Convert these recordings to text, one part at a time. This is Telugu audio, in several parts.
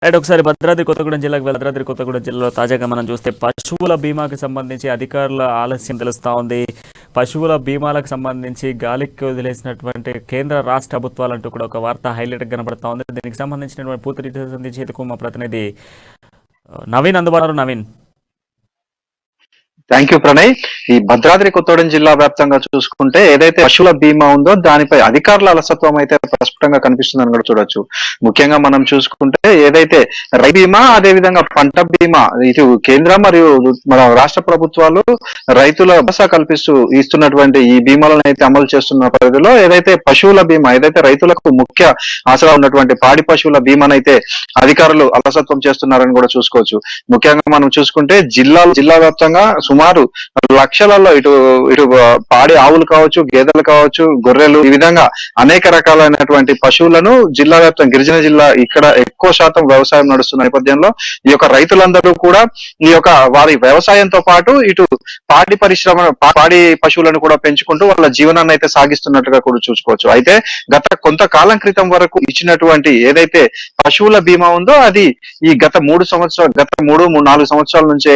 రైట్. ఒకసారి భద్రాద్రి కొత్తగూడెం జిల్లాకు భద్రాద్రి కొత్తగూడెం జిల్లాలో తాజాగా మనం చూస్తే పశువుల బీమాకి సంబంధించి అధికారుల ఆలస్యం తెలుస్తూ ఉంది. పశువుల బీమాలకు సంబంధించి గాలికి వదిలేసినటువంటి కేంద్ర రాష్ట్ర ప్రభుత్వాలంటూ కూడా ఒక వార్త హైలైట్ కనబడతా ఉంది. దీనికి సంబంధించినటువంటి పూర్తి డీటెయిల్స్ అందించేందుకు మా ప్రతినిధి నవీన్ అందుబాటులో. Naveen, thank you Pranay. ఈ భద్రాద్రి కొత్తగూడెం జిల్లా వ్యాప్తంగా చూసుకుంటే ఏదైతే పశువుల బీమా ఉందో దానిపై అధికారుల అలసత్వం అయితే ప్రస్ఫుటంగా కనిపిస్తుందని కూడా చూడొచ్చు. ముఖ్యంగా మనం చూసుకుంటే ఏదైతే రైతు బీమా, అదే విధంగా పంట బీమా, ఇటు కేంద్ర మరియు మన రాష్ట్ర ప్రభుత్వాలు రైతుల భరోసా కల్పిస్తూ ఇస్తున్నటువంటి ఈ బీమాలను అయితే అమలు చేస్తున్న పరిధిలో ఏదైతే పశువుల బీమా, ఏదైతే రైతులకు ముఖ్య ఆసరా ఉన్నటువంటి పాడి పశువుల బీమానైతే అధికారులు అలసత్వం చేస్తున్నారని కూడా చూసుకోవచ్చు. ముఖ్యంగా మనం చూసుకుంటే జిల్లా వ్యాప్తంగా సుమారు లక్షలలో ఇటు ఇటు పాడి ఆవులు కావచ్చు, గేదెలు కావచ్చు, గొర్రెలు, ఈ విధంగా అనేక రకాలైనటువంటి పశువులను జిల్లా వ్యాప్తంగా గిరిజన జిల్లా ఇక్కడ ఎక్కువ శాతం వ్యవసాయం నడుస్తున్న నేపథ్యంలో ఈ యొక్క రైతులందరూ కూడా ఈ యొక్క వారి వ్యవసాయంతో పాటు ఇటు పాడి పరిశ్రమ, పాడి పశువులను కూడా పెంచుకుంటూ వాళ్ళ జీవనాన్ని అయితే సాగిస్తున్నట్టుగా కూడా చూసుకోవచ్చు. అయితే గత కొంతకాలం క్రితం వరకు ఇచ్చినటువంటి ఏదైతే పశువుల బీమా ఉందో అది ఈ గత 3-4 సంవత్సరాల నుంచి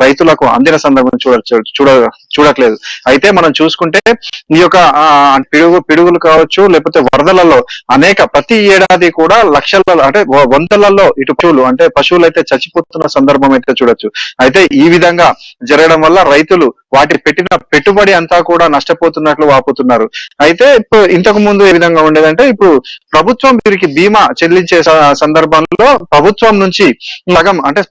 రైతులకు అందిన సందర్భం చూడట్లేదు. అయితే మనం చూసుకుంటే ఈ యొక్క పిడుగులు కావచ్చు, లేకపోతే వరదలలో ప్రతి ఏడాది కూడా లక్షలలో అంటే వందలలో ఇటు పశువులు అయితే చచ్చిపోతున్న సందర్భం అయితే చూడొచ్చు. అయితే ఈ విధంగా జరగడం వల్ల రైతులు వాటి పెట్టిన పెట్టుబడి అంతా కూడా నష్టపోతున్నట్లు వాపోతున్నారు. అయితే ఇప్పుడు ఇంతకు ముందు ఏ విధంగా ఉండేదంటే ఇప్పుడు ప్రభుత్వం వీరికి బీమా చెల్లించే సందర్భంలో ప్రభుత్వం నుంచి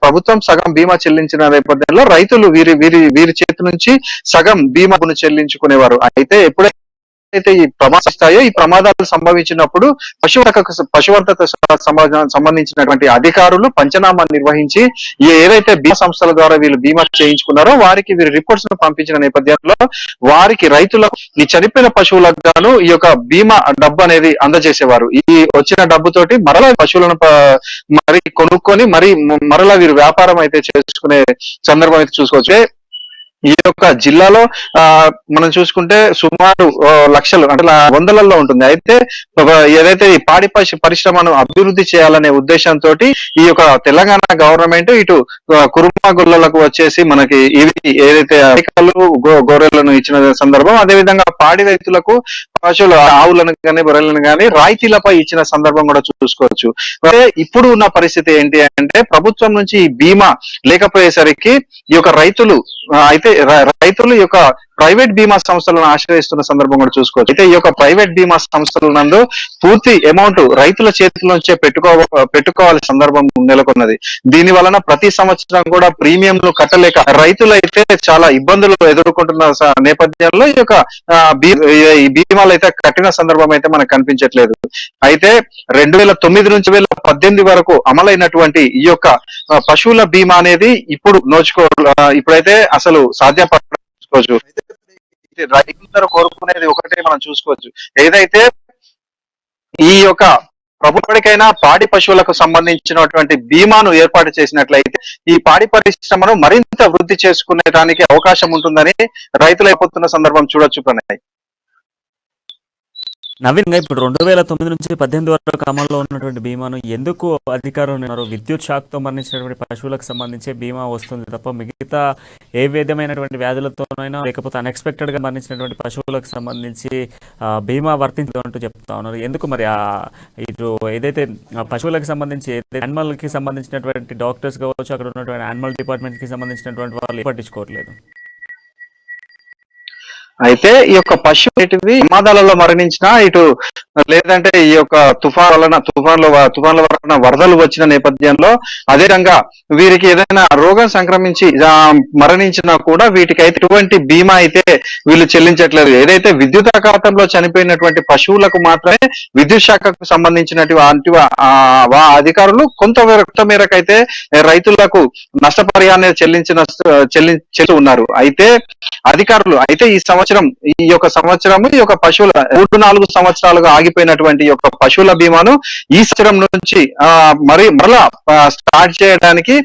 ప్రభుత్వం సగం బీమా చెల్లించిన నేపథ్యంలో రైతులు వీరి చేతి నుంచి సగం బీమాను చెల్లించుకునేవారు. అయితే ఎప్పుడైతే ఈ ప్రమాదాలు ఈ ప్రమాదాలు సంభవించినప్పుడు పశువర్ధక సంబంధించినటువంటి అధికారులు పంచనామా నిర్వహించి ఏదైతే బీమా సంస్థల ద్వారా వీళ్ళు బీమా చేయించుకున్నారో వారికి వీరి రిపోర్ట్స్ ను పంపించిన నేపథ్యంలో వారికి రైతులకు ఈ చనిపోయిన పశువులకు గాను ఈ యొక్క బీమా డబ్బు అనేది అందజేసేవారు. ఈ వచ్చిన డబ్బుతోటి మరలా పశువులను మరి కొనుక్కొని మరలా వీరు వ్యాపారం అయితే చేసుకునే సందర్భం అయితే చూసుకోవచ్చు. ఈ యొక్క జిల్లాలో మనం చూసుకుంటే సుమారు లక్షలు అంటే వందలలో ఉంటుంది. అయితే ఏదైతే ఈ పాడి పరిశ్రమను అభివృద్ధి చేయాలనే ఉద్దేశంతో ఈ యొక్క తెలంగాణ గవర్నమెంట్ ఇటు కురుమా గొల్లలకు వచ్చేసి మనకి ఇవి ఏదైతే గొర్రెలను ఇచ్చిన సందర్భం, అదేవిధంగా పాడి రైతులకు పశువులు ఆవులను కానీ గొర్రెలను కానీ రాయితీలపై ఇచ్చిన సందర్భం కూడా చూసుకోవచ్చు. ఇప్పుడు ఉన్న పరిస్థితి ఏంటి అంటే ప్రభుత్వం నుంచి ఈ బీమా లేకపోయేసరికి ఈ యొక్క రైతులు ఈ యొక్క ప్రైవేట్ బీమా సంస్థలను ఆశ్రయిస్తున్న సందర్భం కూడా చూసుకోవచ్చు. అయితే ఈ యొక్క ప్రైవేట్ బీమా సంస్థల నందు పూర్తి అమౌంట్ రైతుల చేతిలోంచే పెట్టుకోవాల్సిన సందర్భం నెలకొన్నది. దీని వలన ప్రతి సంవత్సరం కూడా ప్రీమియంలు కట్టలేక రైతులైతే చాలా ఇబ్బందులు ఎదుర్కొంటున్న నేపథ్యంలో ఈ యొక్క ఈ బీమాలు అయితే కట్టిన సందర్భం అయితే మనకు కనిపించట్లేదు. అయితే 2009 నుంచి 2018 వరకు అమలైనటువంటి ఈ యొక్క పశువుల బీమా అనేది ఇప్పుడైతే అసలు సాధ్యపడచ్చు. రైతులందరూ కోరుకునేది ఒకటే మనం చూసుకోవచ్చు. ఏదైతే ఈ యొక్క ప్రభుత్వానికైనా పాడి పశువులకు సంబంధించినటువంటి బీమాను ఏర్పాటు చేసినట్లయితే ఈ పాడి పరిశ్రమను మరింత వృద్ధి చేసుకునేటానికి అవకాశం ఉంటుందని రైతులు అయిపోతున్న సందర్భం చూడొచ్చు. ప్రణయ్, నవీన్, ఇప్పుడు 2009 నుంచి 2018 వరకు అమల్లో ఉన్నటువంటి బీమాను ఎందుకు అధికారులు ఉన్నారు? విద్యుత్ షాక్తో మరణించినటువంటి పశువులకు సంబంధించి బీమా వస్తుంది తప్ప మిగతా ఏ విధమైనటువంటి వ్యాధులతోనైనా లేకపోతే అన్ఎక్స్పెక్టెడ్ గా మరణించినటువంటి పశువులకు సంబంధించి బీమా వర్తించదు అంటూ చెప్తా ఉన్నారు. ఎందుకు మరి ఇటు ఏదైతే పశువులకు సంబంధించి యానిమల్ కి సంబంధించినటువంటి డాక్టర్స్ కావచ్చు, అక్కడ ఉన్నటువంటి యానిమల్ డిపార్ట్మెంట్ కి సంబంధించినటువంటి వాళ్ళు పట్టించుకోవట్లేదు? అయితే ఈ యొక్క పశువు ప్రమాదాలలో మరణించిన ఇటు లేదంటే ఈ యొక్క తుఫాన్ల వలన వరదలు వచ్చిన నేపథ్యంలో అదే విధంగా వీరికి ఏదైనా రోగం సంక్రమించి మరణించినా కూడా వీటికైతే ఎటువంటి బీమా అయితే వీళ్ళు చెల్లించట్లేదు. ఏదైతే విద్యుదాఘాతంలో చనిపోయినటువంటి పశువులకు మాత్రమే విద్యుత్ శాఖకు సంబంధించినటువంటి అధికారులు కొంత మేరకైతే రైతులకు నష్టపరిహారాన్ని చెల్లించి ఉన్నారు. అయితే అధికారులు ఈ సంవత్సరం సంవత్సరం ఈ యొక్క పశువుల 3-4 సంవత్సరాలుగా ఆగిపోయినటువంటి ఈ యొక్క పశువుల బీమాను ఈ సంవత్సరం నుంచి మరలా స్టార్ట్ చేయడానికి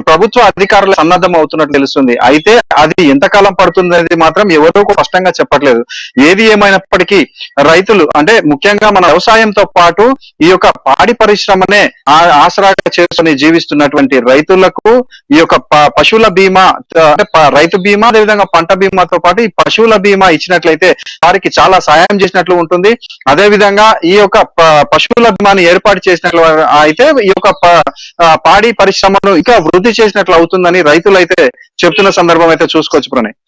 ప్రభుత్వ అధికారులు సన్నద్ధం అవుతున్నట్టు తెలుస్తుంది. అయితే అది ఎంతకాలం పడుతుంది అనేది మాత్రం ఎవరూ స్పష్టంగా చెప్పట్లేదు. ఏది ఏమైనప్పటికీ రైతులు అంటే ముఖ్యంగా మన వ్యవసాయంతో పాటు ఈ యొక్క పాడి పరిశ్రమనే ఆసరాగా చేసుకుని జీవిస్తున్నటువంటి రైతులకు ఈ యొక్క పశువుల బీమా అంటే రైతు బీమా అదేవిధంగా పంట బీమాతో పాటు ఈ పశువుల బీమా ఇచ్చినట్లయితే వారికి చాలా సాయం చేసినట్లు ఉంటుంది. అదే విధంగా ఈ యొక్క పశువుల బీమాని ఏర్పాటు చేసినట్లు అయితే ఈ యొక్క పాడి పరిశ్రమను ఇంకా వృద్ధి చేసినట్లు అవుతుందని రైతులు అయితే చెప్తున్న సందర్భం అయితే చూసుకోవచ్చు ప్రణయ్.